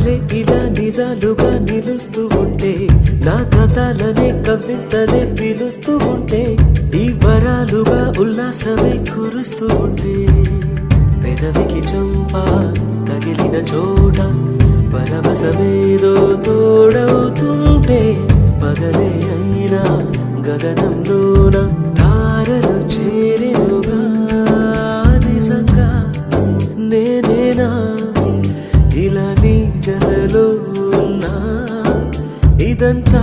కలలే ఇలా నిజాలుగా నిలుస్తూ ఉంటే, నా కథలనే కవితలే పిలుస్తూ ఉంటే, ఈ వరాలుగా ఉల్లాసమే కురుస్తూ ఉంటే, పెదవికి చంప తగిలిన చోట పరవశమేదో తోడవుతుంటే, పగలే అయినా గగనంలోన తారలు చేరెనుగా. నిజంగా నేనేనా ఇలా నీ జలలో ఉన్నా, ఇదంతా